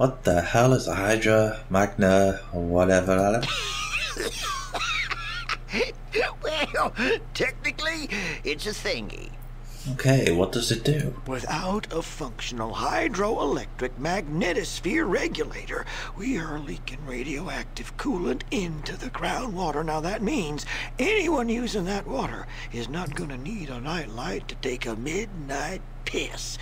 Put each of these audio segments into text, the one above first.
What the hell is a Hydra, Magna, or whatever, Alan? Well, technically, it's a thingy. Okay, what does it do? Without a functional hydroelectric magnetosphere regulator, we are leaking radioactive coolant into the groundwater. Now that means anyone using that water is not gonna need a nightlight to take a midnight piss.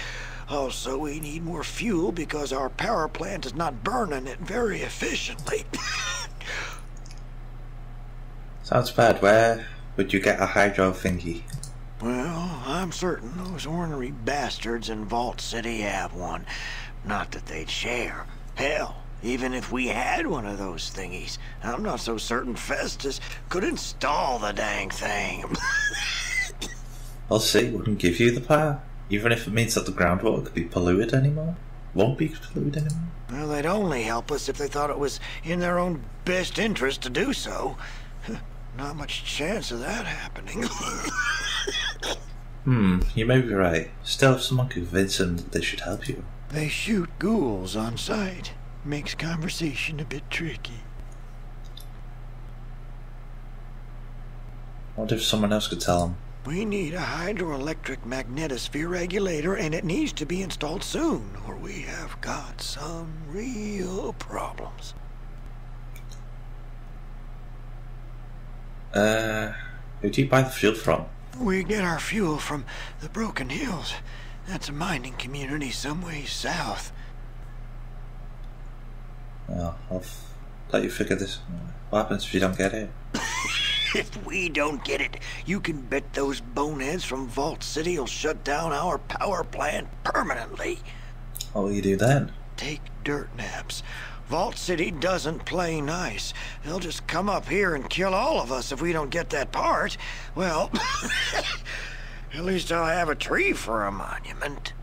Also, we need more fuel because our power plant is not burning it very efficiently. Sounds bad. Where would you get a hydro thingy? Well, I'm certain those ornery bastards in Vault City have one. Not that they'd share. Hell, even if we had one of those thingies, I'm not so certain Festus could install the dang thing. I'll see, wouldn't give you the power. Even if it means that the groundwater could be polluted anymore. Won't be polluted anymore. Well, they'd only help us if they thought it was in their own best interest to do so. Not much chance of that happening. You may be right. Still, if someone convince them that they should help you. They shoot ghouls on sight. Makes conversation a bit tricky. What if someone else could tell them? We need a hydroelectric magnetosphere regulator, and it needs to be installed soon, or we have got some real problems. Who do you buy the fuel from? We get our fuel from the Broken Hills. That's a mining community some ways south. Well, I'll let you figure this. What happens if you don't get it? If we don't get it, you can bet those boneheads from Vault City will shut down our power plant permanently. What will you do then? Take dirt naps. Vault City doesn't play nice. They'll just come up here and kill all of us if we don't get that part. Well, at least I'll have a tree for a monument.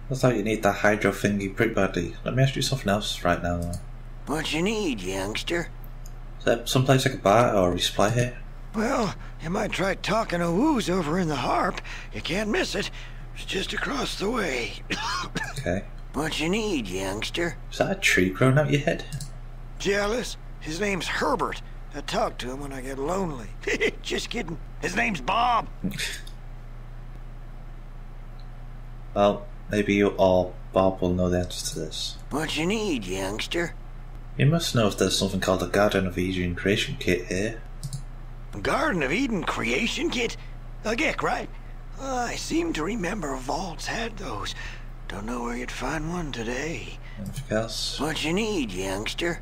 I thought you need that hydro thingy pretty badly. Let me ask you something else right now, though. What you need, youngster? Is there someplace I could buy or resupply here? Well, you might try talking to Woo's over in the Harp. You can't miss it. It's just across the way. Okay. What you need, youngster? Is that a tree growing out your head? Jealous? His name's Herbert. I talk to him when I get lonely. Just kidding. His name's Bob. Well, maybe you or Bob will know the answer to this. What you need, youngster? You must know if there's something called a Garden of Eden creation kit here. Garden of Eden creation kit? A geck, right? I seem to remember Vault's had those. Don't know where you'd find one today. Anything else? What you need, youngster?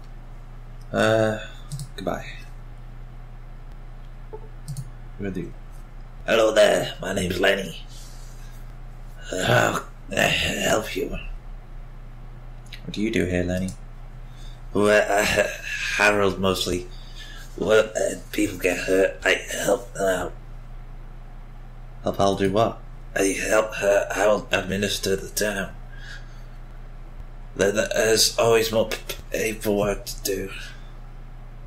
Goodbye. With you. Hello there, my name's Lenny. How can I help you? What do you do here, Lenny? Well, Harold mostly. When people get hurt, I help them out. Help Harold do what? I help Harold administer the town. There's always more paperwork to do.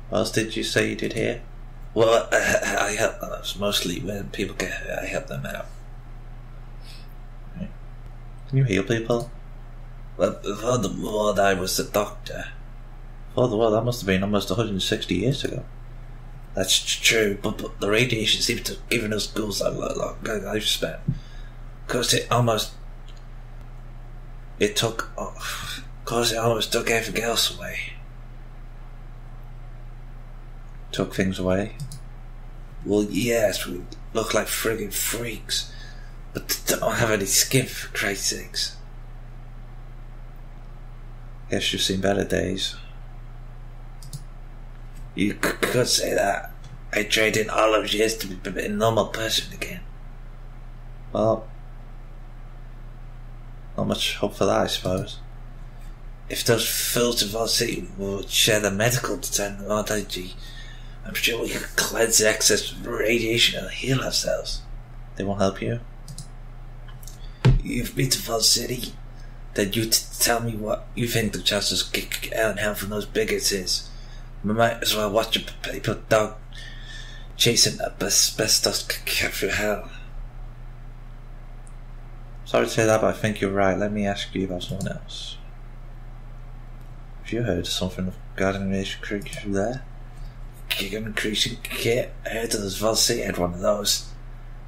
What else did you say you did here? Well, I help them. Mostly when people get hurt, I help them out. Right. Can you heal people? Well, before the war, I was a doctor. Before the war, that must have been almost 160 years ago. That's true, but the radiation seems to have given us ghouls a long lifespan. Cause it almost took everything else away. Took things away? Well, yes, we look like friggin' freaks, but don't have any skin, for Christ's sakes. Guess you've seen better days. You could say that. I traded all those years to be a normal person again. Well, not much hope for that, I suppose. If those fools of our city would share the medical technology, I'm sure we could cleanse the excess radiation and heal ourselves. They won't help you? You've been to Vault City? Then you tell me what you think the chances of getting out in hell from those bigots is. We might as well watch a paper dog chasing asbestos cat through hell. Sorry to say that, but I think you're right. Let me ask you about someone else. Have you heard something of garden nation creatures through there? Gigan creature kit? I heard of this Volsea had one of those.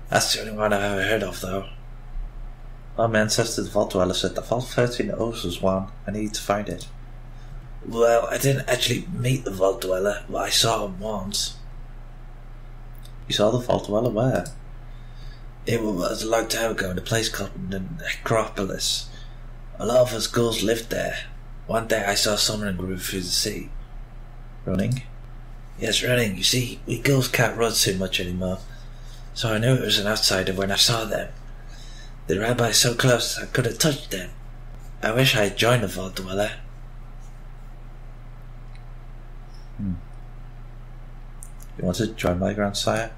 That's the only one I've ever heard of, though. Well, my ancestor, the Vault Dweller, said the Vault 13 O's was one. I need to find it. Well, I didn't actually meet the Vault Dweller, but I saw him once. You saw the Vault Dweller where? It was a long time ago in a place called the Necropolis. A lot of us ghouls lived there. One day I saw someone run through the sea. Running? Yes, running. You see, we ghouls can't run too much anymore. So I knew it was an outsider when I saw them. They ran by so close I could have touched them. I wish I had joined the Vault Dweller. You wanted to join my grandsire?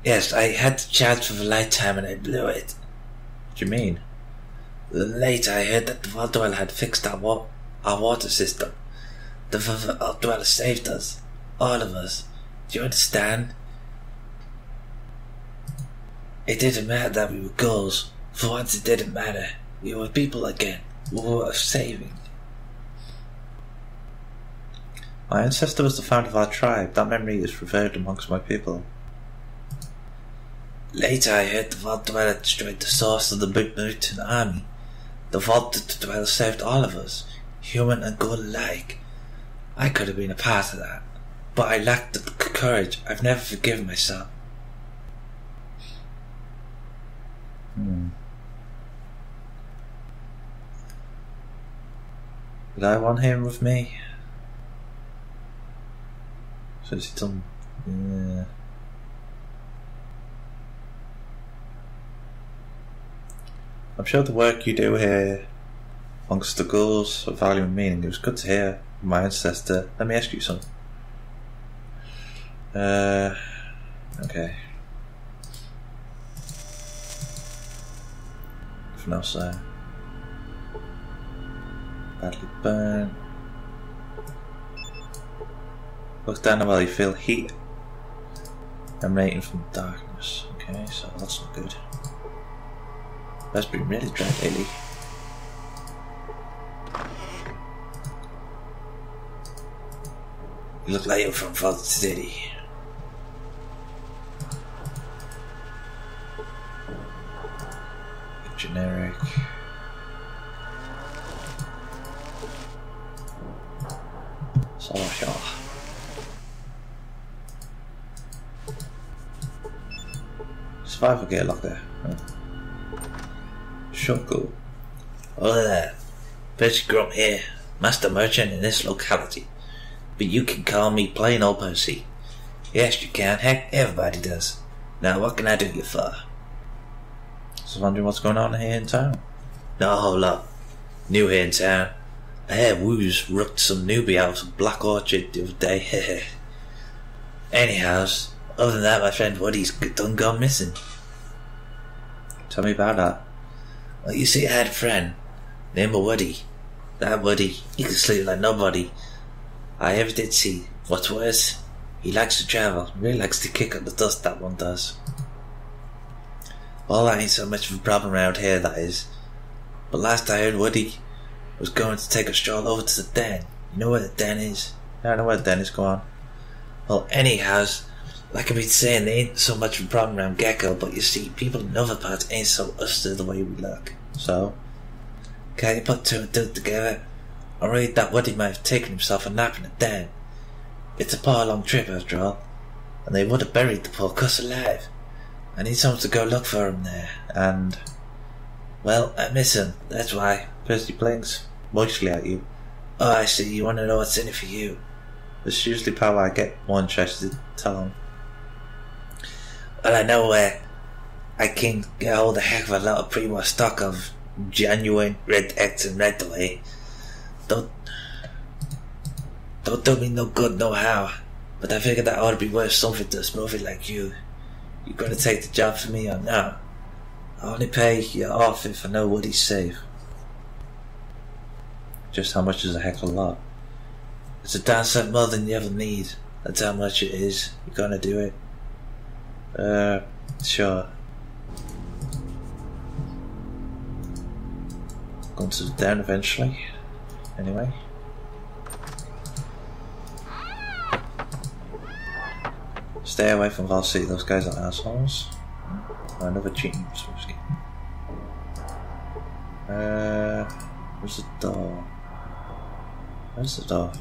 Yes, I had the chance for a lifetime and I blew it. What do you mean? Later I heard that the Vault Dweller had fixed our water system. The Vault Dweller saved us. All of us. Do you understand? It didn't matter that we were ghouls. For once it didn't matter. We were people again. We were worth saving. My ancestor was the founder of our tribe. That memory is revered amongst my people. Later I heard the Vault Dweller destroyed the source of the Big Mutant army. The Vault Dweller saved all of us, human and ghoul alike. I could have been a part of that, but I lacked the courage. I've never forgiven myself. Did I want him with me? So has he done? Yeah. I'm sure the work you do here amongst the ghouls of value and meaning. It was good to hear from my ancestor. Let me ask you something. Okay. Nothing else there. Badly burned. Look down the well, you feel heat emanating from darkness. Okay, so that's not good. That's been really dry lately. You look like you're from Vault City. Generic. Sure. Survival gear lock there. Sure, cool. Oh there. Percy Grump here, master merchant in this locality. But you can call me plain old Percy. Yes, you can. Heck, everybody does. Now, what can I do you for? Just wondering what's going on here in town. Not a whole lot. New here in town. I heard Woos rooked some newbie out of Black Orchard the other day. Anyhow, other than that, my friend Woody's done gone missing. Tell me about that. Well, you see, I had a friend named Woody. That Woody, he could sleep like nobody I ever did see. What's worse, he likes to travel. Really likes to kick up the dust, that one does. Well, that ain't so much of a problem around here, that is. But last I heard, Woody was going to take a stroll over to the den. You know where the den is? Yeah, I know where the den is, go on. Well, anyhow, like I've been saying, there ain't so much of a problem around Gecko, but you see, people in other parts ain't so used to the way we look. So, can you put two and two together? I read that Woody might have taken himself a nap in the den. It's a poor long trip after all, and they would have buried the poor cuss alive. I need someone to go look for him there, and... well, I miss him, that's why. Percy blinks moistly at you. Oh, I see, you want to know what's in it for you. It's usually how I get more interested, tell him. Well, I know where I can get hold of a heck of a lot of pre-war stock of genuine red X and red away. Don't do me no good no how, but I figured that ought to be worth something to a smoothie like you. You gonna take the job for me or no? I only pay you off if I know Woody's safe. Just how much is a heck of a lot? It's a damn sight more than you ever need. That's how much it is. You gonna do it? Sure. Going to down eventually. Anyway. Stay away from Val City, those guys are assholes. Oh, another cheating scheme. Where's the door? Where's the door?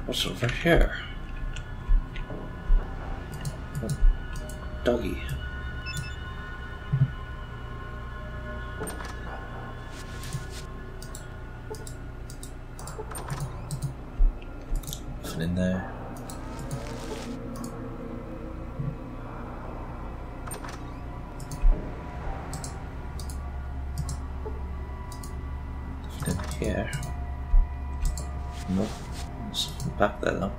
What's over here? Oh, doggy. Nothing in there. Nothing in here. Nope. There's something back there though.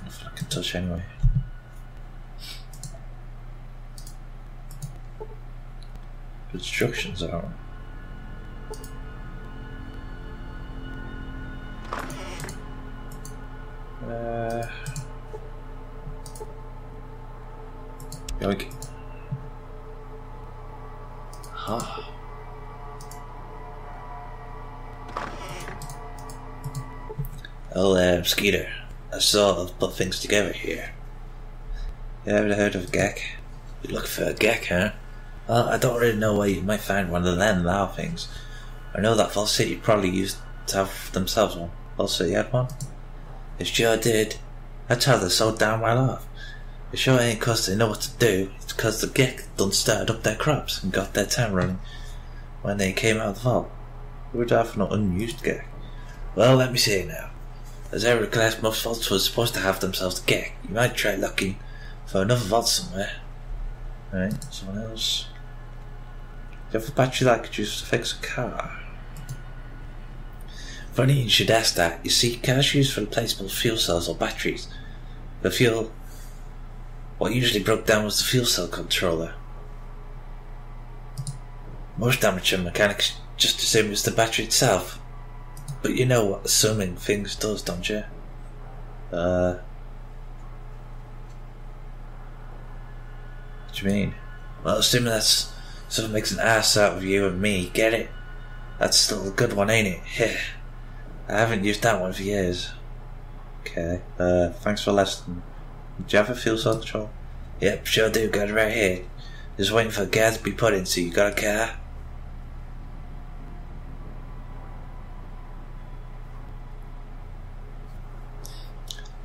Nothing I can touch anyway. Instructions are. Yoink. Ha. Oh, Skeeter. I sort of put things together here. You ever heard of a Gek? You're looking for a Gek, huh? Well, I don't really know where you might find one of them now things. I know that Vault City probably used to have themselves one. Vault City had one? It sure did. That's how they're so damn well off. It sure ain't 'cause they know what to do, it's 'cause the Gek done started up their crops and got their town running when they came out of the vault. Who would have an unused Gek? Well, let me see now. As I recall, most vaults were supposed to have themselves a Gek. You might try looking for another vault somewhere. Right, someone else. Do you have a battery that I could use to fix a car? Funny you should ask that. You see, cars used for replaceable fuel cells or batteries. The fuel... What usually broke down was the fuel cell controller. Most amateur mechanics just assume it's the battery itself. But you know what assuming things does, don't you? What do you mean? Well, assuming that's something makes an ass out of you and me, get it? That's still a good one, ain't it? Yeah. I haven't used that one for years. Okay, thanks for listening. Do you have a fuel cell control? Yep, sure do, got it right here. Just waiting for gas to be put in, so you got a car?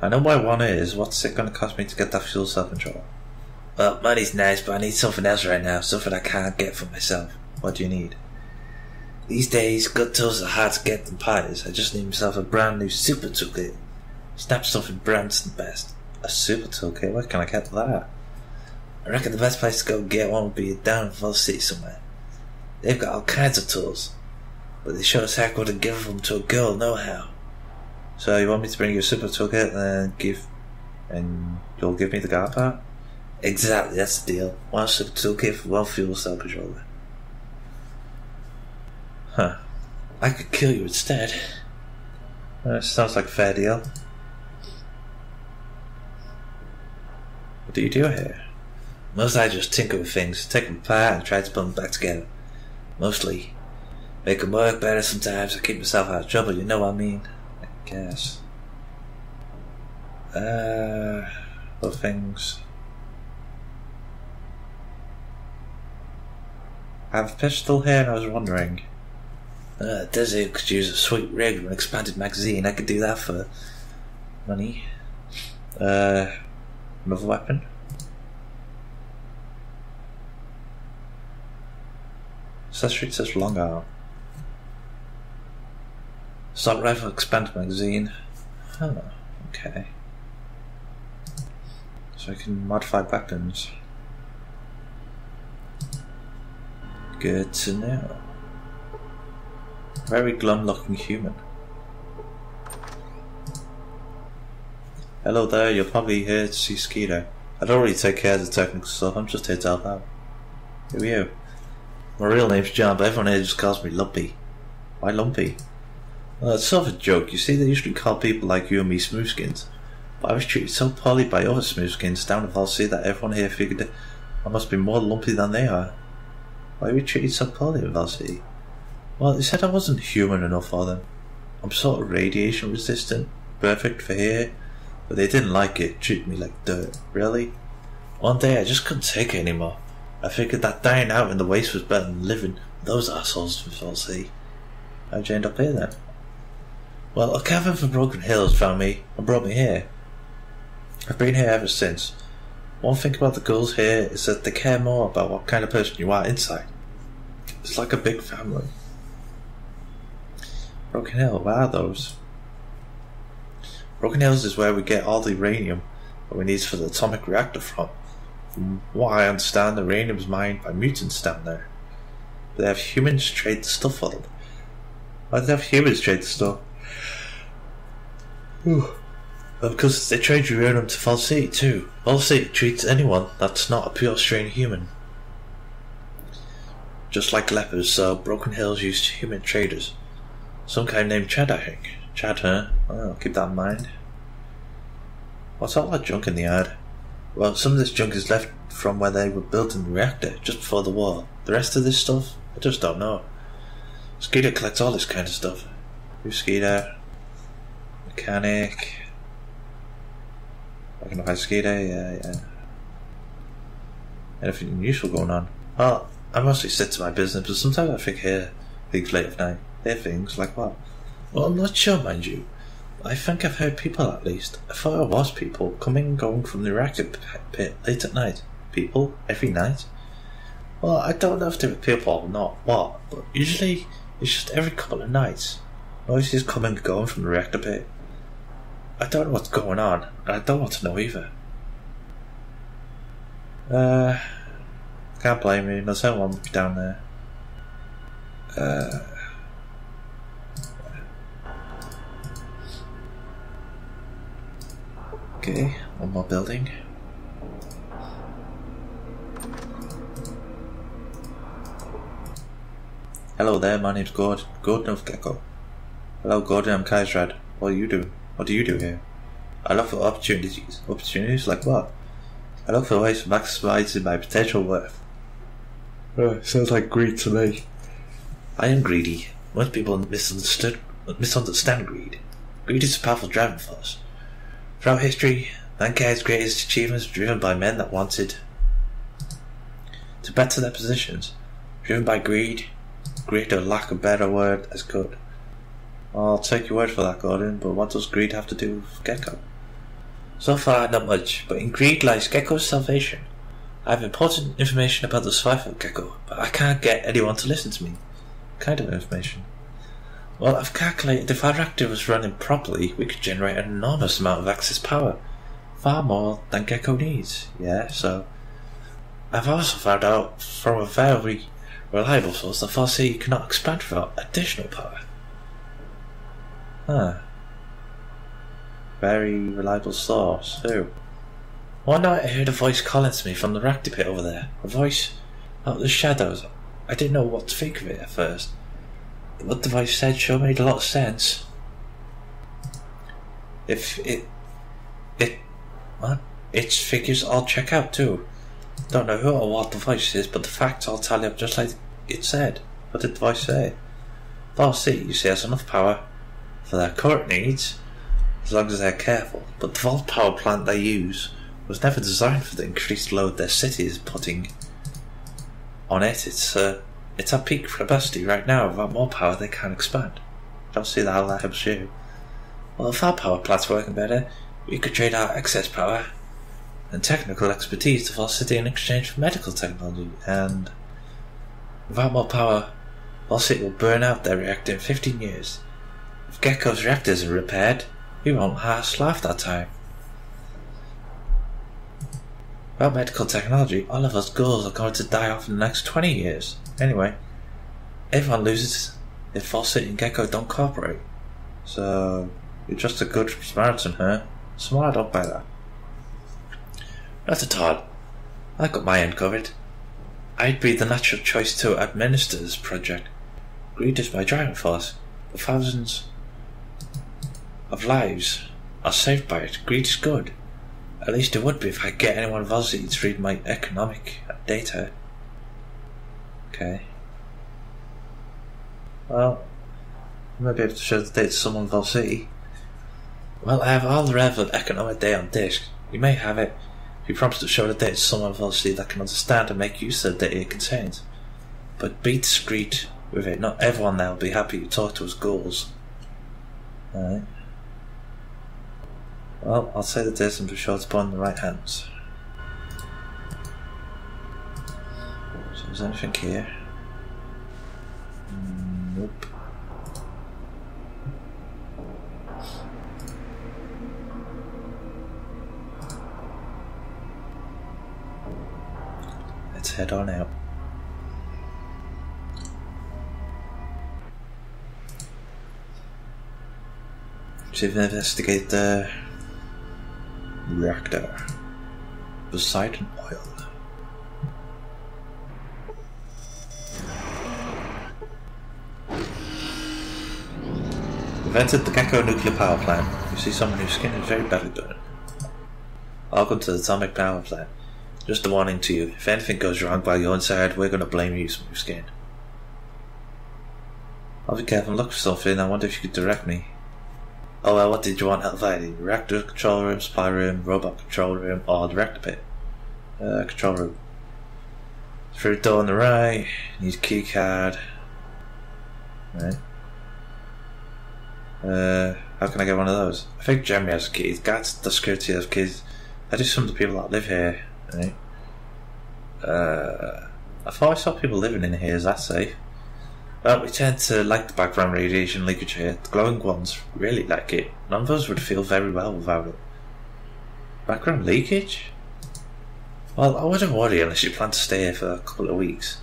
I know why one is. What's it going to cost me to get that fuel cell control? Well, money's nice, but I need something else right now, something I can't get for myself. What do you need? These days, good tools are hard to get than pies. I just need myself a brand new super toolkit. Snap something brand's the best. A super toolkit? Where can I get that? I reckon the best place to go get one would be down in Vault City somewhere. They've got all kinds of tools, but they sure as heck wouldn't give them to a girl no how. So you want me to bring you a super toolkit and you'll give me the car part? Exactly, that's the deal. One super toolkit for one fuel cell controller. Huh. I could kill you instead. Sounds like a fair deal. What do you do here? Mostly I just tinker with things, take them apart and try to put them back together. Mostly. Make them work better sometimes, I keep myself out of trouble, you know what I mean? I guess. Other things. I have a pistol here and I was wondering. Desert could use a sweet rig with an expanded magazine, I could do that for money. Another weapon. Accessory says long arm. Assault rifle, expanded magazine. Oh, okay. So I can modify weapons. Good to know. Very glum looking human. Hello there, you're probably here to see Skeeter. I don't really take care of the technical stuff, I'm just here to help out. Who are you? My real name's John, but everyone here just calls me Lumpy. Why Lumpy? Well, it's sort of a joke. You see, they usually call people like you and me smoothskins. But I was treated so poorly by other smoothskins down in Valsea that everyone here figured I must be more lumpy than they are. Why were we treated so poorly in Valsea? Well, they said I wasn't human enough for them. I'm sort of radiation resistant, perfect for here, but they didn't like it, treated me like dirt. Really? One day I just couldn't take it anymore. I figured that dying out in the waste was better than living with those assholes from Valsea. How'd you end up here then? Well, a caravan from Broken Hills found me and brought me here. I've been here ever since. One thing about the ghouls here is that they care more about what kind of person you are inside. It's like a big family. Broken Hill, where are those? Broken Hills is where we get all the uranium that we need for the atomic reactor from. From what I understand, the uranium is mined by mutants down there. But they have humans trade the stuff for them. Why do they have humans trade the stuff? Well, because they trade uranium to Valsea too. Valsea treats anyone that's not a pure strain human. Just like lepers, so Broken Hills used human traders. Some guy named Chad, I think. Chad, huh? I'll keep that in mind. What's all that junk in the yard? Well, some of this junk is left from where they were building the reactor, just before the war. The rest of this stuff, I just don't know. Skeeter collects all this kind of stuff. Who's Skeeter? Mechanic. I can know how Skeeter, yeah. Anything useful going on? Well, I mostly stick to my business, but sometimes I think things late at night. Hear things like what? Well, I'm not sure, mind you. I think I've heard people, at least. I thought it was people coming and going from the reactor pit late at night. People? Every night? Well, I don't know if they were people or not, what, but usually it's just every couple of nights. Noises coming and going from the reactor pit. I don't know what's going on, and I don't want to know either. Can't blame me, there's no one down there. Okay, one more building. Hello there, my name's Gordon of Gecko. Hello Gordon, I'm Kaizrad. What do you do? What do you do here? I look for opportunities. Opportunities like what? I look for ways to maximize my potential worth. Sounds like greed to me. I am greedy. Most people misunderstand greed. Greed is a powerful driving force. Throughout history, mankind's greatest achievements were driven by men that wanted to better their positions. Driven by greed, or lack of better word as good. I'll take your word for that, Gordon, but what does greed have to do with Gecko? So far, not much, but in greed lies Gecko's salvation. I have important information about the survival of Gecko, but I can't get anyone to listen to me. What kind of information? Well, I've calculated if our reactor was running properly, we could generate an enormous amount of excess power. Far more than Gecko needs. Yeah, so... I've also found out from a very reliable source that Valsea cannot expand without additional power. Huh. Very reliable source. Who? One night I heard a voice calling to me from the reactor pit over there. A voice out of the shadows. I didn't know what to think of it at first. But what the voice said sure made a lot of sense. Its figures all check out too. Don't know who or what the voice is, but the facts all tally up just like it said. What did the voice say? Valsea, you see, has enough power for their current needs, as long as they're careful, but the vault power plant they use was never designed for the increased load their city is putting on it. It's at peak capacity right now. Without more power they can't expand. Don't see how that helps you. Well, if our power plant's working better, we could trade our excess power and technical expertise to Valsea in exchange for medical technology, and without more power, Valsea will burn out their reactor in 15 years. If Gecko's reactors are repaired, we won't last half that time. Without medical technology, all of us ghouls are going to die off in the next 20 years. Anyway, everyone loses if Valsea and Gecko don't cooperate. So, you're just a good Samaritan, huh? Smart, I don't buy that. Not at all. I got my end covered. I'd be the natural choice to administer this project. Greed is my driving force. The thousands of lives are saved by it. Greed is good. At least it would be if I get anyone of Aussie to read my economic data. Okay. Well, I might be able to show the data to someone of Aussie. Well, I have all the relevant economic data on disk. You may have it if you promise to show the data to someone of Aussie that can understand and make use of the data it contains. But be discreet with it. Not everyone there will be happy to talk to us ghouls. Alright. Well, I'll say the data and be sure to put in the right hands. So is there anything here? Nope. Let's head on out. To investigate the reactor. Poseidon oil. We've entered the Gecko nuclear power plant. You see someone whose skin is very badly burned. Welcome to the atomic power plant. Just a warning to you, if anything goes wrong while you're inside, we're going to blame you for your skin. I'll be careful and look for something. I wonder if you could direct me. Oh well, what did you want help finding? Reactor control room, supply room, robot control room, or the reactor pit? Control room. Through the door on the right, need a key card. Right. How can I get one of those? I think Jeremy has a key. That's the security of keys. I do some of the people that live here. Right. I thought I saw people living in here. Is that safe? Well, we tend to like the background radiation leakage here. The glowing ones really like it. None of us would feel very well without it. Background leakage? Well, I wouldn't worry unless you plan to stay here for a couple of weeks.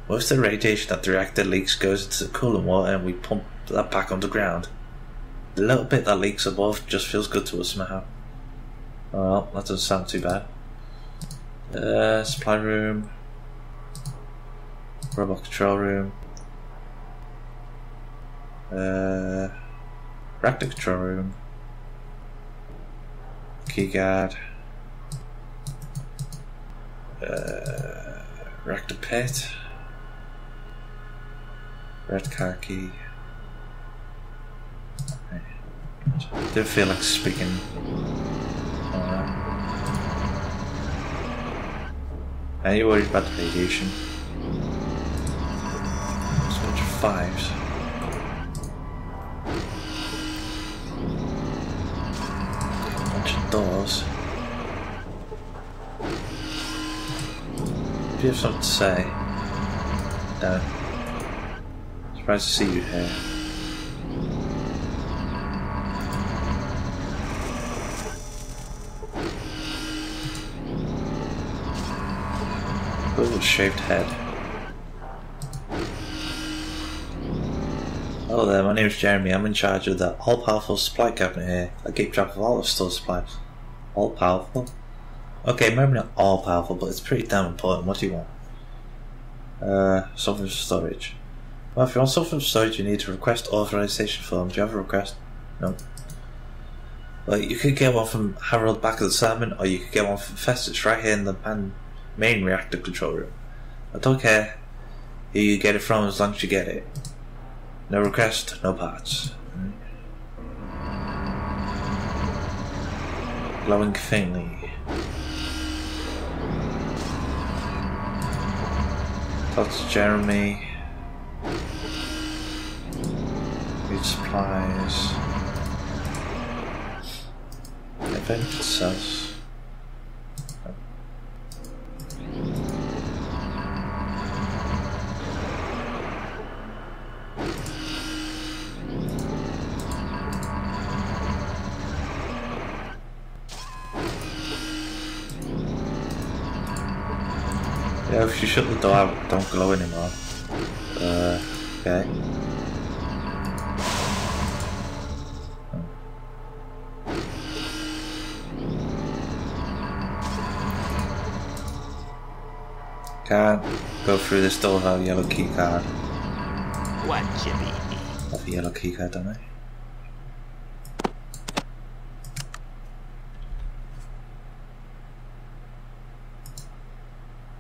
Most of the radiation that the reactor leaks goes into the coolant water and we pump that back underground. The little bit that leaks above just feels good to us somehow. Well, that doesn't sound too bad. Supply room. Robot control room. Reactor control room. Keyguard. Reactor pit. Red car key. I do feel like speaking. Are you worried about the radiation? There's a bunch of fives. Doors. Do you have something to say? No. Surprised to see you here. Little shaved head. Hello there, my name is Jeremy. I'm in charge of the all-powerful supply cabinet here. I keep track of all the store supplies. All-powerful? Okay, maybe not all-powerful, but it's pretty damn important. What do you want? Something for storage. Well, if you want something for storage, you need to request authorization form. Do you have a request? No. Well, you could get one from Harold back of the salmon, or you could get one from Festus right here in the main reactor control room. I don't care who you get it from as long as you get it. No request, no parts. Glowing faintly. Talk to Jeremy. Read supplies. Event says. Yeah, if you shut the door, I don't glow anymore. Okay. Can't go through this door without a yellow key card. What you mean? I have a yellow key card, don't I?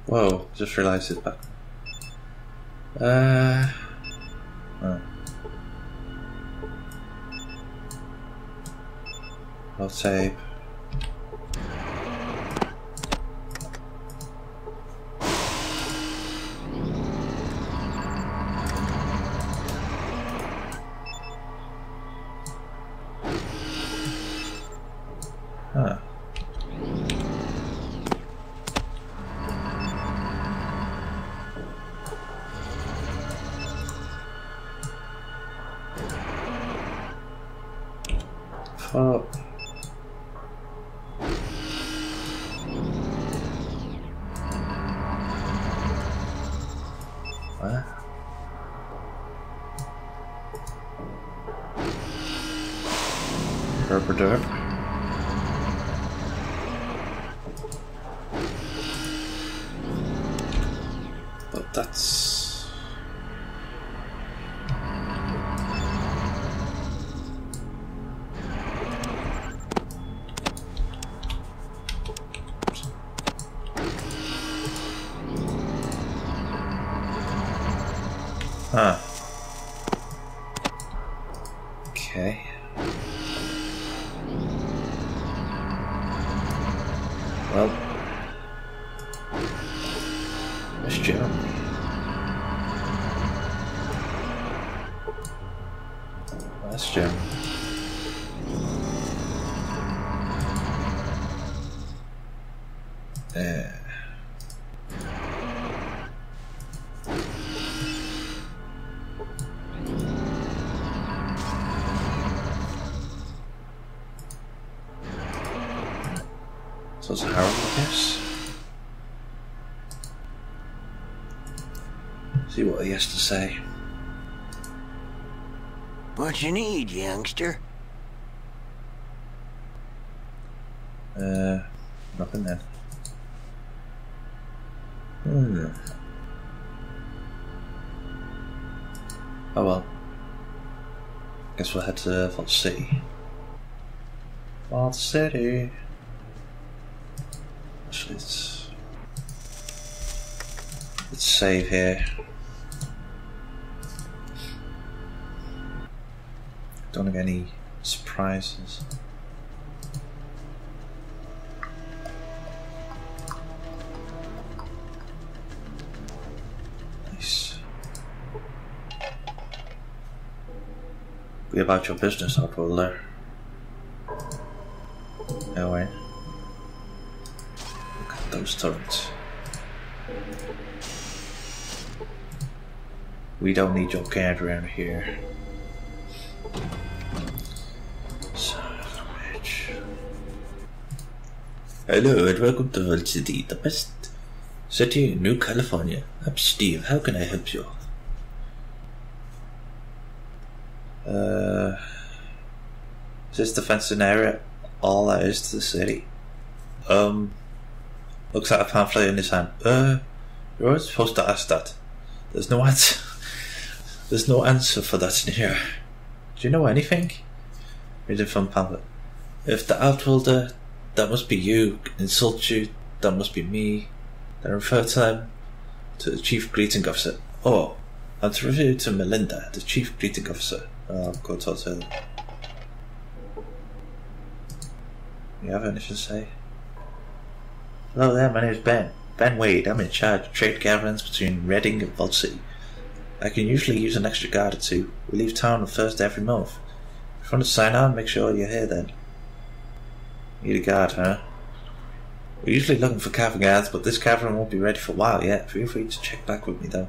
Whoa, just realised it's back. Oh. I'll tape. Huh. Fuck. What? Rubber derp. But that's... Huh. Okay. Well, where's Jeremy? Where's Jeremy? So it's Harold, I guess. See what he has to say. What you need, youngster? Nothing then. Oh well. Guess we'll head to Vault City. Vault City. Actually, let's save here. Don't have any surprises. Nice. Be about your business, outworlder. No way. Look at those turrets. We don't need your kind around here. Son of a bitch. Hello and welcome to Vault City, the best city in New California. I'm Steve, how can I help you? Is this the fencing area? All that is to the city? Looks like a pamphlet in his hand. You're always supposed to ask that. There's no answer. There's no answer for that in here. Do you know anything? Reading from pamphlet. If the outworlder, that must be you, insult you, that must be me. Then refer to them to the chief greeting officer. Oh, I'm to refer to Melinda, the chief greeting officer. I'll go talk to her. You have anything to say? Hello there, my name is Ben. Ben Wade. I'm in charge of trade gatherings between Reading and Vault City. I can usually use an extra guard or two. We leave town on Thursday every month. If you want to sign on, make sure you're here then. Need a guard, huh? We're usually looking for caravan guards, but this caravan won't be ready for a while yet. Feel free to check back with me though.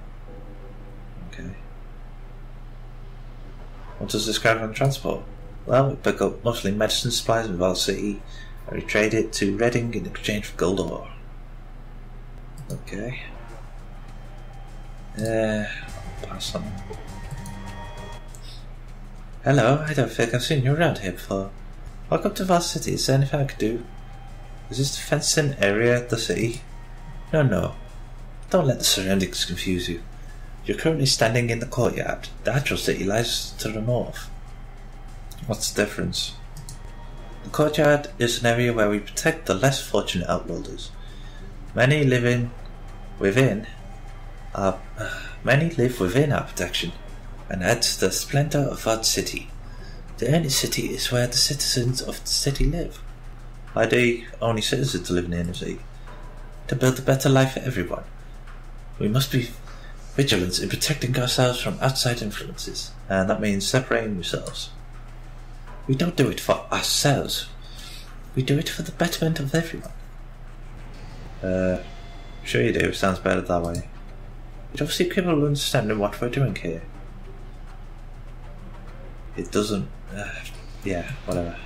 Okay. What does this caravan transport? Well, we pick up mostly medicine supplies in Vault City, and we trade it to Reading in exchange for gold ore. Okay. I'll pass on. Hello, I don't think I've seen you around here before. Welcome to Vault City, is there anything I could do? Is this the fenced-in area of the city? No. Don't let the surroundings confuse you. You're currently standing in the courtyard. The actual city lies to the north. What's the difference? The courtyard is an area where we protect the less fortunate outworlders. Many live within our protection, and add to the splendor of our city. The only city is where the citizens of the city live. Why do only citizens live in the inner city? To build a better life for everyone. We must be vigilant in protecting ourselves from outside influences, and that means separating yourselves. We don't do it for ourselves. We do it for the betterment of everyone. Sure you do. It sounds better that way. You don't seem capable of understanding what we're doing here. It doesn't... yeah, whatever.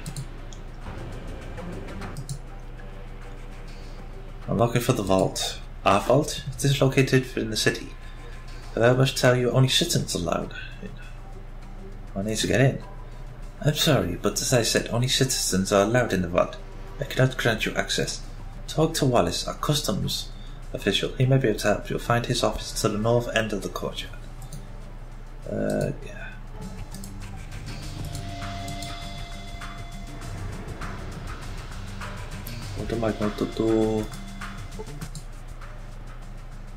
I'm looking for the vault. Our vault? It is located within the city. But I must tell you, only citizens are allowed. I need to get in. I'm sorry, but as I said, only citizens are allowed in the vault. I cannot grant you access. Talk to Wallace, our customs official. He may be able to help. You'll find his office to the north end of the courtyard. Yeah. What am I going to do?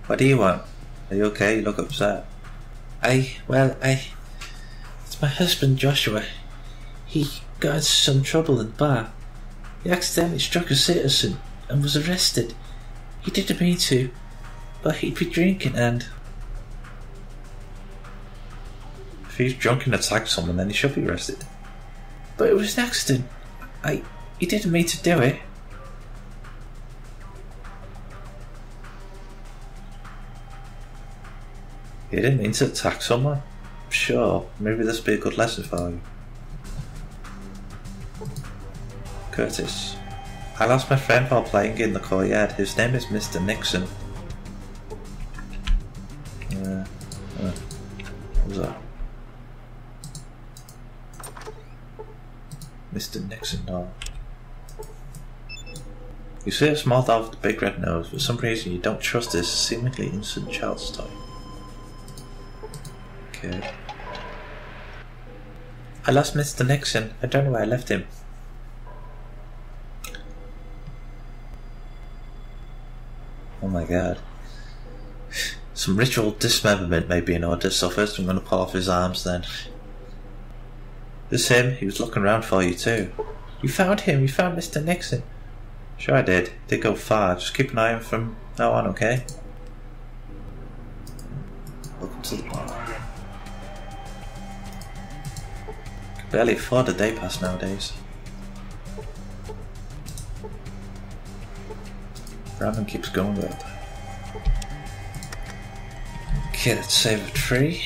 What do you want? Are you okay? You look upset. It's my husband Joshua. He got into some trouble in the bar. He accidentally struck a citizen and was arrested. He didn't mean to, but he'd be drinking and... If he's drunk and attacked someone, then he should be arrested. But it was an accident. He didn't mean to do it. He didn't mean to attack someone? Sure, maybe this will be a good lesson for you. Curtis. I lost my friend while playing in the courtyard. His name is Mr. Nixon. What was that? Mr. Nixon, no. You see a small dog with a big red nose. For some reason you don't trust this seemingly innocent child's toy. Okay. I lost Mr. Nixon. I don't know where I left him. Oh my god. Some ritual dismemberment may be in order, so first I'm going to pull off his arms then. This him? He was looking around for you too. You found him? You found Mr. Nixon? Sure I did. Did go far. Just keep an eye on him from now on, okay? Welcome to the bar. Can barely afford a day pass nowadays. Ramen keeps going with it. Okay, let's save a tree.